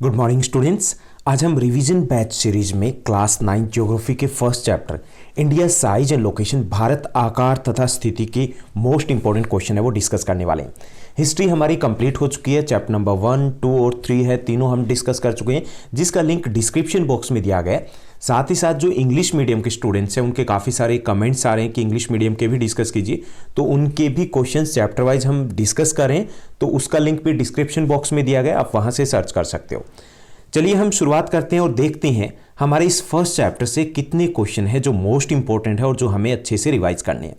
Good morning students. आज हम revision batch series में क्लास 9 ज्योग्राफी के first chapter India size and location, Bharat आकार तथा स्थिति के मोस्ट इंपॉर्टेंट क्वेश्चन है वो डिस्कस करने वाले हैं। हिस्ट्री हमारी कंप्लीट हो चुकी है, चैप्टर नंबर 1, 2 और 3 है, तीनों हम डिस्कस कर चुके हैं, जिसका लिंक डिस्क्रिप्शन बॉक्स में दिया गया है। साथ ही साथ जो इंग्लिश मीडियम के स्टूडेंट्स हैं उनके काफ़ी सारे कमेंट्स आ रहे हैं कि इंग्लिश मीडियम के भी डिस्कस कीजिए, तो उनके भी क्वेश्चंस चैप्टर वाइज हम डिस्कस करें, तो उसका लिंक भी डिस्क्रिप्शन बॉक्स में दिया गया, आप वहां से सर्च कर सकते हो। चलिए हम शुरुआत करते हैं और देखते हैं हमारे इस फर्स्ट चैप्टर से कितने क्वेश्चन है जो मोस्ट इंपॉर्टेंट है और जो हमें अच्छे से रिवाइज करने हैं।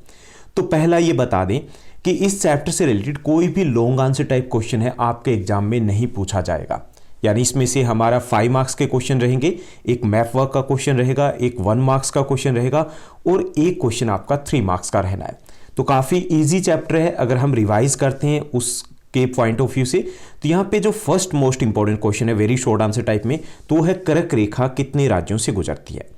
तो पहला ये बता दें कि इस चैप्टर से रिलेटेड कोई भी लॉन्ग आंसर टाइप क्वेश्चन है आपके एग्जाम में नहीं पूछा जाएगा। यानी इसमें से हमारा 5 मार्क्स के क्वेश्चन रहेंगे, एक मैप वर्क का क्वेश्चन रहेगा, एक 1 मार्क्स का क्वेश्चन रहेगा और एक क्वेश्चन आपका 3 मार्क्स का रहना है। तो काफ़ी ईजी चैप्टर है अगर हम रिवाइज करते हैं उसके पॉइंट ऑफ व्यू से। तो यहाँ पे जो फर्स्ट मोस्ट इंपॉर्टेंट क्वेश्चन है वेरी शॉर्ट आंसर टाइप में, तो है कर्क रेखा कितने राज्यों से गुजरती है।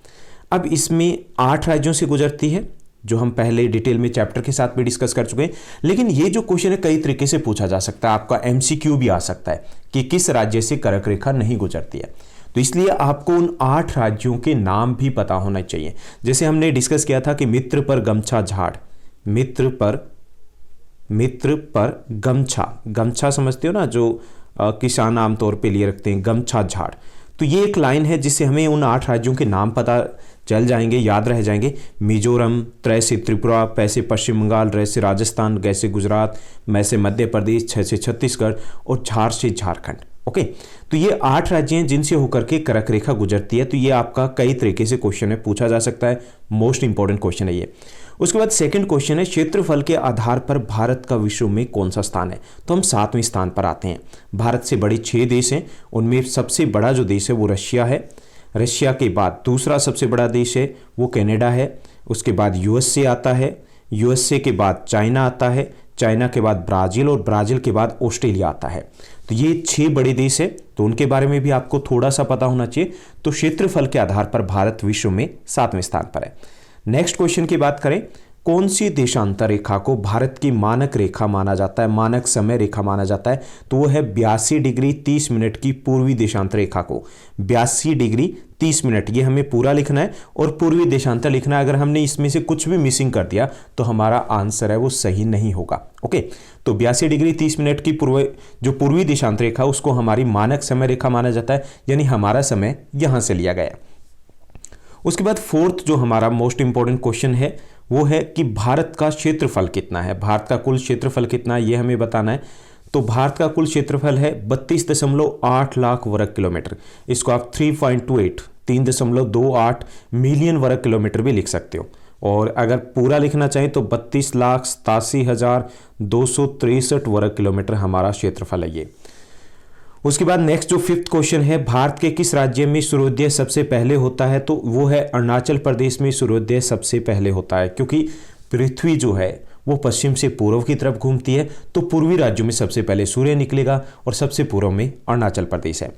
अब इसमें 8 राज्यों से गुजरती है, जो हम पहले डिटेल में चैप्टर के साथ भी डिस्कस कर चुके हैं। लेकिन ये जो क्वेश्चन है कई तरीके से पूछा जा सकता है, आपका एमसीक्यू भी आ सकता है कि किस राज्य से कर्क रेखा नहीं गुजरती है। तो इसलिए आपको उन 8 राज्यों के नाम भी पता होना चाहिए। जैसे हमने डिस्कस किया था कि मित्र पर गमछा झाड़, मित्र पर गमछा समझते हो ना, जो किसान आमतौर पे लिए रखते हैं, गमछा झाड़। तो ये एक लाइन है जिससे हमें उन 8 राज्यों के नाम पता चल जाएंगे, याद रह जाएंगे। मिजोरम, त्रय से त्रिपुरा, पै से पश्चिम बंगाल, रै से राजस्थान, गै से गुजरात, मै से मध्य प्रदेश, छ से छत्तीसगढ़ और झार से झारखंड। ओके, तो ये 8 राज्य हैं जिनसे होकर के कर्क रेखा गुजरती है। तो ये आपका कई तरीके से क्वेश्चन है, पूछा जा सकता है, मोस्ट इंपॉर्टेंट क्वेश्चन है ये। उसके बाद सेकंड क्वेश्चन है क्षेत्रफल के आधार पर भारत का विश्व में कौन सा स्थान है। तो हम 7वें स्थान पर आते हैं। भारत से बड़े 6 देश हैं, उनमें सबसे बड़ा जो देश है वो रशिया है। रशिया के बाद दूसरा सबसे बड़ा देश है वो कनाडा है। उसके बाद यूएसए आता है, यूएसए के बाद चाइना आता है, चाइना के बाद ब्राज़ील और ब्राज़ील के बाद ऑस्ट्रेलिया आता है। तो ये 6 बड़े देश है, तो उनके बारे में भी आपको थोड़ा सा पता होना चाहिए। तो क्षेत्रफल के आधार पर भारत विश्व में 7वें स्थान पर है। नेक्स्ट क्वेश्चन की बात करें, कौन सी देशांतर रेखा को भारत की मानक रेखा माना जाता है, मानक समय रेखा माना जाता है। तो वो है 82 डिग्री 30 मिनट की पूर्वी देशांतर रेखा को। 82 डिग्री 30 मिनट ये हमें पूरा लिखना है और पूर्वी देशांतर लिखना है। अगर हमने इसमें से कुछ भी मिसिंग कर दिया तो हमारा आंसर है वो सही नहीं होगा। ओके, तो 82 डिग्री 30 मिनट की पूर्वी देशांतर रेखा उसको हमारी मानक समय रेखा माना जाता है, यानी हमारा समय यहां से लिया गया है। उसके बाद फोर्थ जो हमारा मोस्ट इंपॉर्टेंट क्वेश्चन है वो है कि भारत का क्षेत्रफल कितना है, भारत का कुल क्षेत्रफल कितना है ये हमें बताना है। तो भारत का कुल क्षेत्रफल है 32.8 लाख वर्ग किलोमीटर। इसको आप 3.28 मिलियन वर्ग किलोमीटर भी लिख सकते हो। और अगर पूरा लिखना चाहें तो 32,87,263 वर्ग किलोमीटर हमारा क्षेत्रफल है ये। उसके बाद नेक्स्ट जो 5th क्वेश्चन है, भारत के किस राज्य में सूर्योदय सबसे पहले होता है। तो वो है अरुणाचल प्रदेश में सूर्योदय सबसे पहले होता है, क्योंकि पृथ्वी जो है वो पश्चिम से पूर्व की तरफ घूमती है। तो पूर्वी राज्यों में सबसे पहले सूर्य निकलेगा और सबसे पूर्व में अरुणाचल प्रदेश है।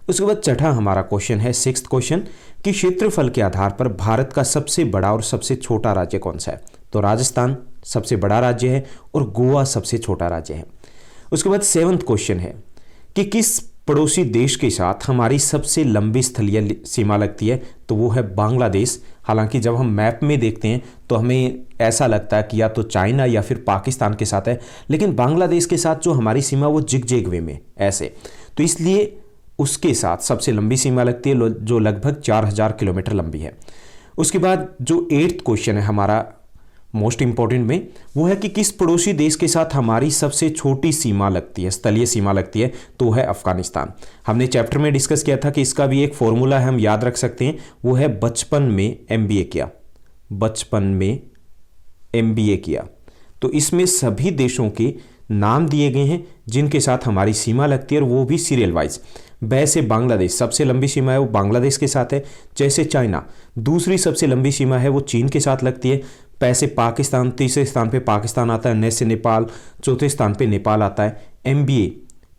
उसके बाद छठा हमारा क्वेश्चन है 6th क्वेश्चन कि क्षेत्रफल के आधार पर भारत का सबसे बड़ा और सबसे छोटा राज्य कौन सा है। तो राजस्थान सबसे बड़ा राज्य है और गोवा सबसे छोटा राज्य है। उसके बाद 7th क्वेश्चन है कि किस पड़ोसी देश के साथ हमारी सबसे लंबी स्थलीय सीमा लगती है। तो वो है बांग्लादेश। हालांकि जब हम मैप में देखते हैं तो हमें ऐसा लगता है कि या तो चाइना या फिर पाकिस्तान के साथ है, लेकिन बांग्लादेश के साथ जो हमारी सीमा वो जिग वे में ऐसे, तो इसलिए उसके साथ सबसे लंबी सीमा लगती है जो लगभग 4000 किलोमीटर लंबी है। उसके बाद जो 8th क्वेश्चन है हमारा मोस्ट इंपॉर्टेंट में, वो है कि किस पड़ोसी देश के साथ हमारी सबसे छोटी सीमा लगती है, स्थलीय सीमा लगती है। तो है अफगानिस्तान। हमने चैप्टर में डिस्कस किया था कि इसका भी एक फॉर्मूला है, हम याद रख सकते हैं, वो है बचपन में MBA किया। तो इसमें सभी देशों के नाम दिए गए हैं जिनके साथ हमारी सीमा लगती है और वो भी सीरियल वाइज। बै से बांग्लादेश सबसे लंबी सीमा है वो बांग्लादेश के साथ है। जैसे चाइना दूसरी सबसे लंबी सीमा है वो चीन के साथ लगती है। पै से पाकिस्तान तीसरे स्थान पे पाकिस्तान आता है। नै से नेपाल चौथे स्थान पे नेपाल आता है। MBA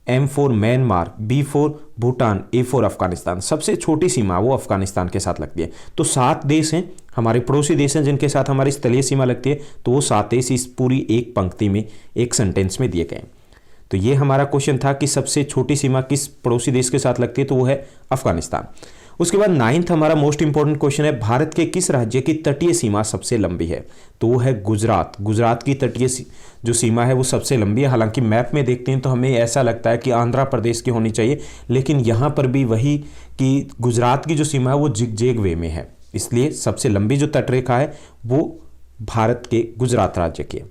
M for Myanmar, B for Bhutan, A for Afghanistan. सबसे छोटी सीमा वो अफगानिस्तान के साथ लगती है। तो 7 देश हैं हमारे पड़ोसी देश हैं जिनके साथ हमारी स्थलीय सीमा लगती है। तो वो 7 देश इस पूरी एक पंक्ति में एक सेंटेंस में दिए गए हैं। तो ये हमारा क्वेश्चन था कि सबसे छोटी सीमा किस पड़ोसी देश के साथ लगती है, तो वो है अफगानिस्तान। उसके बाद 9th हमारा मोस्ट इंपॉर्टेंट क्वेश्चन है, भारत के किस राज्य की तटीय सीमा सबसे लंबी है, तो वो है गुजरात। गुजरात की तटीय जो सीमा है वो सबसे लंबी है। हालांकि मैप में देखते हैं तो हमें ऐसा लगता है कि आंध्र प्रदेश की होनी चाहिए, लेकिन यहाँ पर भी वही कि गुजरात की जो सीमा है वो जिगजैग वे में है, इसलिए सबसे लंबी जो तटरेखा है वो भारत के गुजरात राज्य की है।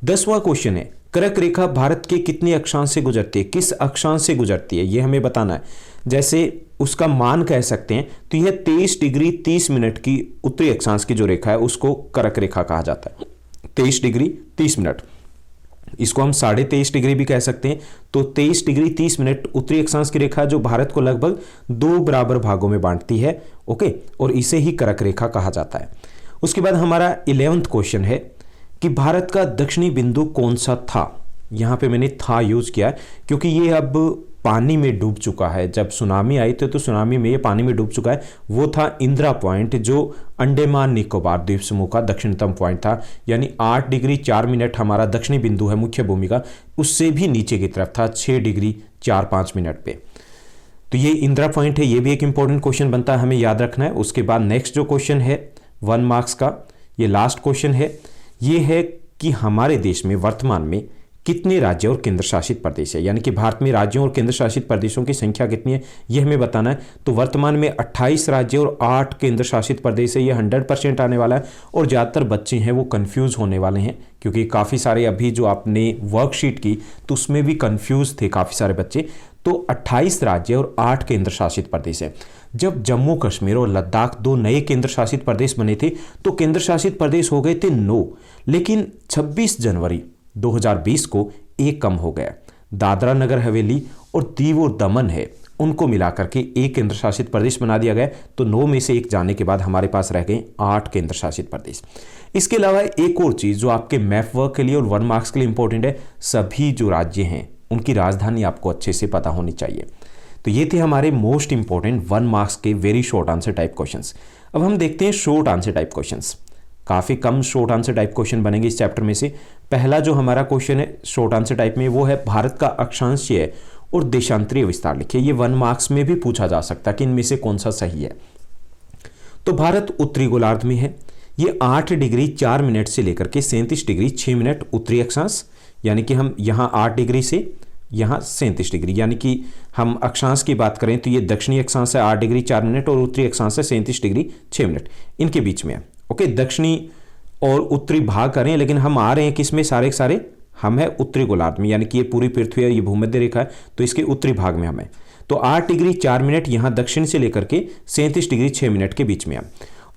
10वां क्वेश्चन है, कर्क रेखा भारत के कितने अक्षांश से गुजरती है, किस अक्षांश से गुजरती है, ये हमें बताना है। जैसे उसका मान कह सकते हैं, तो यह 23 डिग्री 30 मिनट की उत्तरी अक्षांश की जो रेखा है उसको कर्क रेखा कहा जाता है। 23 डिग्री 30 मिनट, इसको हम 23.5 डिग्री भी कह सकते हैं। तो 23 डिग्री 30 मिनट उत्तरी अक्षांश की रेखा जो भारत को लगभग 2 बराबर भागों में बांटती है, ओके, और इसे ही कर्क रेखा कहा जाता है। उसके बाद हमारा 11वां क्वेश्चन है कि भारत का दक्षिणी बिंदु कौन सा था। यहां पे मैंने था यूज किया है क्योंकि ये अब पानी में डूब चुका है। जब सुनामी आई थी तो सुनामी में ये पानी में डूब चुका है। वो था इंदिरा पॉइंट, जो अंडमान निकोबार द्वीप समूह का दक्षिणतम पॉइंट था, यानी 8 डिग्री 4 मिनट हमारा दक्षिणी बिंदु है मुख्य भूमि का, उससे भी नीचे की तरफ था 6 डिग्री 4-5 मिनट पे। तो ये इंदिरा पॉइंट है, ये भी एक इंपॉर्टेंट क्वेश्चन बनता है, हमें याद रखना है। उसके बाद नेक्स्ट जो क्वेश्चन है 1 मार्क्स का, ये लास्ट क्वेश्चन है, ये है कि हमारे देश में वर्तमान में कितने राज्य और केंद्र शासित प्रदेश है, यानी कि भारत में राज्यों और केंद्र शासित प्रदेशों की संख्या कितनी है ये हमें बताना है। तो वर्तमान में 28 राज्य और 8 केंद्र शासित प्रदेश है, ये 100% आने वाला है। और ज़्यादातर बच्चे हैं वो कंफ्यूज होने वाले हैं, क्योंकि काफ़ी सारे अभी जो आपने वर्कशीट की तो उसमें भी कंफ्यूज थे काफ़ी सारे बच्चे। तो 28 राज्य और 8 केंद्र शासित प्रदेश है। जब जम्मू कश्मीर और लद्दाख 2 नए केंद्र शासित प्रदेश बने थे तो केंद्र शासित प्रदेश हो गए थे 9, लेकिन 26 जनवरी 2020 को एक कम हो गया। दादरा नगर हवेली और दीव और दमन है, उनको मिलाकर के एक केंद्र शासित प्रदेश बना दिया गया। तो 9 में से एक जाने के बाद हमारे पास रह गए 8 केंद्र शासित प्रदेश। इसके अलावा एक और चीज़ जो आपके मैप वर्क के लिए और 1 मार्क्स के लिए इंपॉर्टेंट है, सभी जो राज्य हैं उनकी राजधानी आपको अच्छे से पता होनी चाहिए। तो ये थे हमारे मोस्ट इंपॉर्टेंट 1 मार्क्स के very short answer type questions. अब हम देखते हैं शॉर्ट आंसर टाइप क्वेश्चंस। काफ़ी कम शॉर्ट आंसर टाइप क्वेश्चन बनेंगे इस चैप्टर में से। पहला जो हमारा क्वेश्चन है शॉर्ट आंसर टाइप में वो है, भारत का अक्षांशीय और देशांतरीय विस्तार लिखिए। ये 1 मार्क्स में भी पूछा जा सकता है कि इनमें से कौन सा सही है। तो भारत उत्तरी गोलार्ध में है, ये 8 डिग्री 4 मिनट से लेकर के 37 डिग्री 6 मिनट उत्तरी अक्षांश, यानी कि हम यहाँ 8 डिग्री से यहाँ 37 डिग्री, यानी कि हम अक्षांश की बात करें तो ये दक्षिणी अक्षांश है 8 डिग्री 4 मिनट और उत्तरी अक्षांश है 37 डिग्री 6 मिनट, इनके बीच में है। ओके, दक्षिणी और उत्तरी भाग करें, लेकिन हम आ रहे हैं किसमें, सारे के सारे हम है उत्तरी गोलार्ध में, यानी कि ये पूरी पृथ्वी है, ये भूमध्य रेखा है, तो इसके उत्तरी भाग में हमें। तो 8 डिग्री 4 मिनट यहाँ दक्षिण से लेकर के 37 डिग्री 6 मिनट के बीच में है।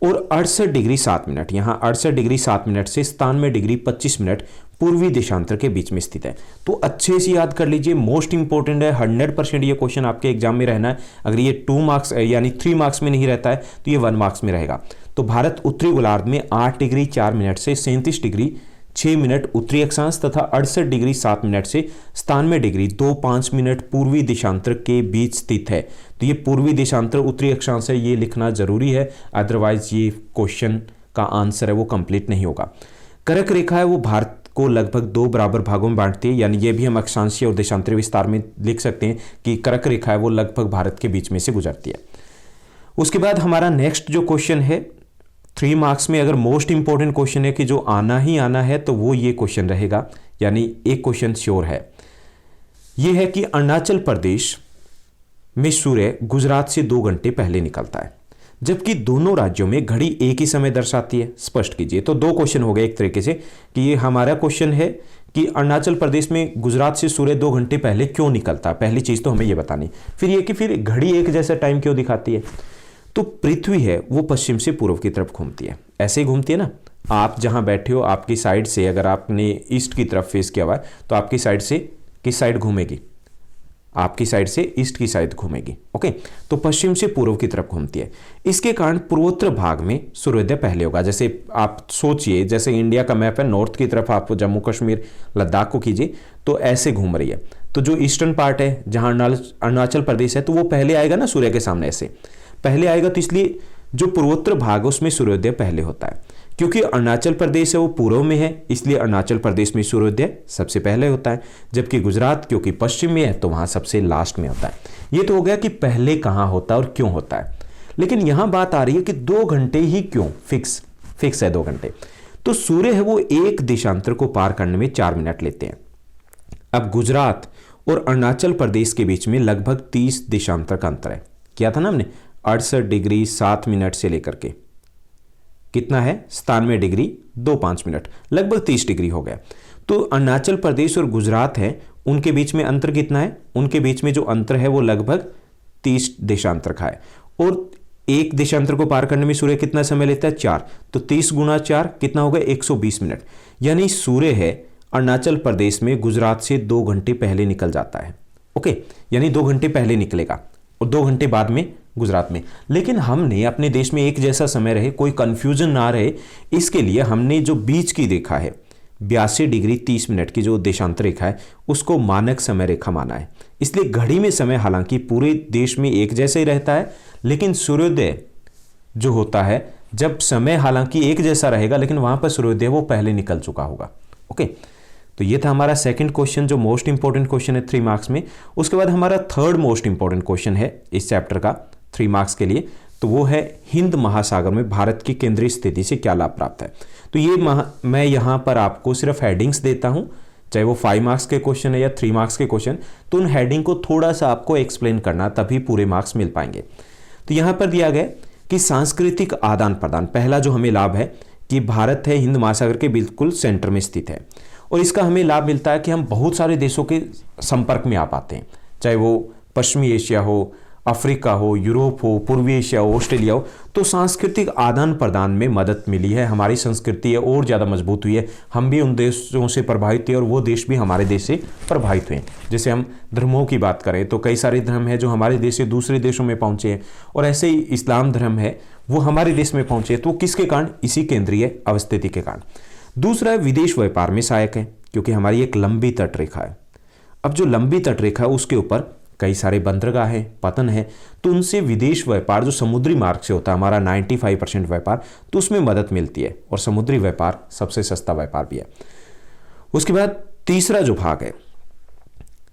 और 68 डिग्री 7 मिनट, यहाँ 68 डिग्री 7 मिनट से 97 डिग्री 25 मिनट पूर्वी देशांतर के बीच में स्थित है। तो अच्छे से याद कर लीजिए, मोस्ट इंपॉर्टेंट है, 100% ये क्वेश्चन आपके एग्जाम में रहना है। अगर ये 2 मार्क्स यानी 3 मार्क्स में नहीं रहता है तो ये 1 मार्क्स में रहेगा। तो भारत उत्तरी गोलार्ध में 8 डिग्री 4 मिनट से 37 डिग्री 6 मिनट उत्तरी अक्षांश तथा 68 डिग्री 7 मिनट से 97 डिग्री 2-5 मिनट पूर्वी देशांतर के बीच स्थित है। तो ये पूर्वी देशांतर उत्तरी अक्षांश है, ये लिखना जरूरी है, अदरवाइज ये क्वेश्चन का आंसर है वो कंप्लीट नहीं होगा। कर्क रेखा है वो भारत को लगभग 2 बराबर भागों में बांटती है, यानी ये भी हम अक्षांशीय और देशांतरीय विस्तार में लिख सकते हैं कि कर्क रेखा है वो लगभग भारत के बीच में से गुजरती है। उसके बाद हमारा नेक्स्ट जो क्वेश्चन है 3 मार्क्स में, अगर मोस्ट इंपॉर्टेंट क्वेश्चन है कि जो आना ही आना है तो वो ये क्वेश्चन रहेगा, यानी एक क्वेश्चन श्योर है। ये है कि अरुणाचल प्रदेश में सूर्य गुजरात से 2 घंटे पहले निकलता है, जबकि दोनों राज्यों में घड़ी एक ही समय दर्शाती है। स्पष्ट कीजिए। तो 2 क्वेश्चन हो गए एक तरीके से कि ये हमारा क्वेश्चन है कि अरुणाचल प्रदेश में गुजरात से सूर्य 2 घंटे पहले क्यों निकलता है, पहली चीज तो हमें ये बतानी। फिर ये कि फिर घड़ी एक जैसा टाइम क्यों दिखाती है। तो पृथ्वी है वो पश्चिम से पूर्व की तरफ घूमती है, ऐसे ही घूमती है ना। आप जहां बैठे हो आपकी साइड से अगर आपने ईस्ट की तरफ फेस किया हुआ है तो आपकी साइड से किस साइड घूमेगी, आपकी साइड से ईस्ट की साइड घूमेगी। ओके, तो पश्चिम से पूर्व की तरफ घूमती है। इसके कारण पूर्वोत्तर भाग में सूर्योदय पहले होगा। जैसे आप सोचिए, जैसे इंडिया का मैप है, नॉर्थ की तरफ आप जम्मू कश्मीर लद्दाख को कीजिए तो ऐसे घूम रही है। तो जो ईस्टर्न पार्ट है जहां अरुणाचल प्रदेश है तो वो पहले आएगा ना सूर्य के सामने, ऐसे पहले आएगा। तो इसलिए जो पूर्वोत्तर भाग है उसमें सूर्योदय पहले होता है। क्योंकि अरुणाचल प्रदेश है वो पूर्व में है, इसलिए अरुणाचल प्रदेश में सूर्योदय सबसे पहले होता है, जबकि गुजरात क्योंकि पश्चिम में है तो वहां सबसे लास्ट में होता है। ये तो हो गया कि पहले कहां होता है और क्यों होता है। लेकिन यहां बात आ रही है कि 2 घंटे ही क्यों, फिक्स है 2 घंटे। तो सूर्य है वो एक देशांतर को पार करने में 4 मिनट लेते हैं। अब गुजरात और अरुणाचल प्रदेश के बीच में लगभग 30 देशांतर का अंतर है। किया था ना हमने, 68 डिग्री 7 मिनट से लेकर के कितना है 97 डिग्री 25 मिनट, लगभग 30 डिग्री हो गया। तो अरुणाचल प्रदेश और गुजरात है उनके बीच में अंतर कितना है, उनके बीच में जो अंतर है वो लगभग 30 देशांतर का है। और एक देशांतर को पार करने में सूर्य कितना समय लेता है 4, तो 30 गुणा 4 कितना होगा 120 मिनट। यानी सूर्य है अरुणाचल प्रदेश में गुजरात से 2 घंटे पहले निकल जाता है। ओके, यानी 2 घंटे पहले निकलेगा और 2 घंटे बाद में गुजरात में। लेकिन हमने अपने देश में एक जैसा समय रहे, कोई कंफ्यूजन ना रहे, इसके लिए हमने जो बीच की रेखा है 82 डिग्री 30 मिनट की जो देशांतर रेखा है उसको मानक समय रेखा माना है। इसलिए घड़ी में समय हालांकि पूरे देश में एक जैसा ही रहता है, लेकिन सूर्योदय जो होता है जब समय हालांकि एक जैसा रहेगा लेकिन वहां पर सूर्योदय वो पहले निकल चुका होगा। ओके, तो ये था हमारा सेकंड क्वेश्चन जो मोस्ट इंपॉर्टेंट क्वेश्चन है 3 मार्क्स में। उसके बाद हमारा थर्ड मोस्ट इंपॉर्टेंट क्वेश्चन है इस चैप्टर का 3 मार्क्स के लिए, तो वो है हिंद महासागर में भारत की केंद्रीय स्थिति से क्या लाभ प्राप्त है। तो ये मैं यहां पर आपको सिर्फ हेडिंग्स देता हूं, चाहे वो 5 मार्क्स के क्वेश्चन है या 3 मार्क्स के क्वेश्चन, तो उन हेडिंग को थोड़ा सा आपको एक्सप्लेन करना, तभी पूरे मार्क्स मिल पाएंगे। तो यहां पर दिया गया कि सांस्कृतिक आदान प्रदान, पहला जो हमें लाभ है कि भारत है हिंद महासागर के बिल्कुल सेंटर में स्थित है, और इसका हमें लाभ मिलता है कि हम बहुत सारे देशों के संपर्क में आ पाते हैं, चाहे वो पश्चिमी एशिया हो, अफ्रीका हो, यूरोप हो, पूर्वी एशिया हो, ऑस्ट्रेलिया हो। तो सांस्कृतिक आदान प्रदान में मदद मिली है, हमारी संस्कृति है और ज़्यादा मजबूत हुई है, हम भी उन देशों से प्रभावित हुए और वो देश भी हमारे देश से प्रभावित हुए। जैसे हम धर्मों की बात करें तो कई सारे धर्म है जो हमारे देश से दूसरे देशों में पहुँचे हैं, और ऐसे ही इस्लाम धर्म है वो हमारे देश में पहुँचे, तो किसके कारण, इसी केंद्रीय अवस्थिति के कारण। दूसरा है विदेश व्यापार में सहायक है, क्योंकि हमारी एक लंबी तटरेखा है। अब जो लंबी तटरेखा है उसके ऊपर कई सारे बंदरगाह हैं, पतन है, तो उनसे विदेश व्यापार जो समुद्री मार्ग से होता है हमारा 95% व्यापार, तो उसमें मदद मिलती है, और समुद्री व्यापार सबसे सस्ता व्यापार भी है। उसके बाद तीसरा जो भाग है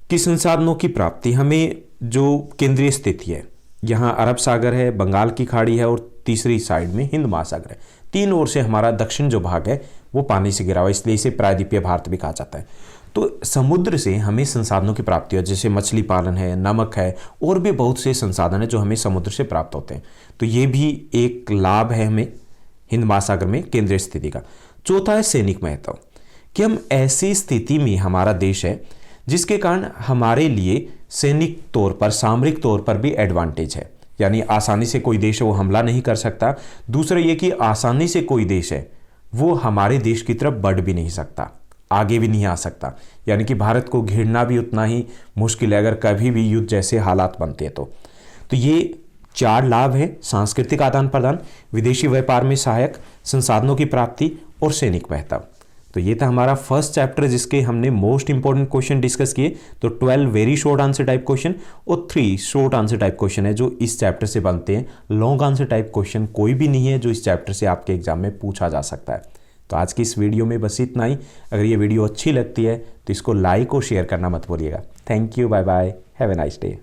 कि संसाधनों की प्राप्ति, हमें जो केंद्रीय स्थिति है यहाँ अरब सागर है, बंगाल की खाड़ी है, और तीसरी साइड में हिंद महासागर है। 3 ओर से हमारा दक्षिण जो भाग है वो पानी से घिरा हुआ, इसलिए इसे प्रायद्वीपीय भारत भी कहा जाता है। तो समुद्र से हमें संसाधनों की प्राप्ति है, जैसे मछली पालन है, नमक है, और भी बहुत से संसाधन है जो हमें समुद्र से प्राप्त होते हैं। तो ये भी एक लाभ है हमें हिंद महासागर में केंद्रीय स्थिति का। चौथा है सैनिक महत्व, कि हम ऐसी स्थिति में हमारा देश है जिसके कारण हमारे लिए सैनिक तौर पर, सामरिक तौर पर भी एडवांटेज है, यानी आसानी से कोई देश है वो हमला नहीं कर सकता। दूसरा ये कि आसानी से कोई देश है वो हमारे देश की तरफ बढ़ भी नहीं सकता, आगे भी नहीं आ सकता, यानी कि भारत को घेरना भी उतना ही मुश्किल है अगर कभी भी युद्ध जैसे हालात बनते हैं तो ये 4 लाभ है, सांस्कृतिक आदान प्रदान, विदेशी व्यापार में सहायक, संसाधनों की प्राप्ति और सैनिक महत्व। तो ये था हमारा फर्स्ट चैप्टर जिसके हमने मोस्ट इंपॉर्टेंट क्वेश्चन डिस्कस किए। तो 12 very short answer type question और 3 शॉर्ट आंसर टाइप क्वेश्चन है जो इस चैप्टर से बनते हैं। लॉन्ग आंसर टाइप क्वेश्चन कोई भी नहीं है जो इस चैप्टर से आपके एग्जाम में पूछा जा सकता है। तो आज की इस वीडियो में बस इतना ही। अगर ये वीडियो अच्छी लगती है तो इसको लाइक और शेयर करना मत भूलिएगा। Thank you, bye bye, have a nice day.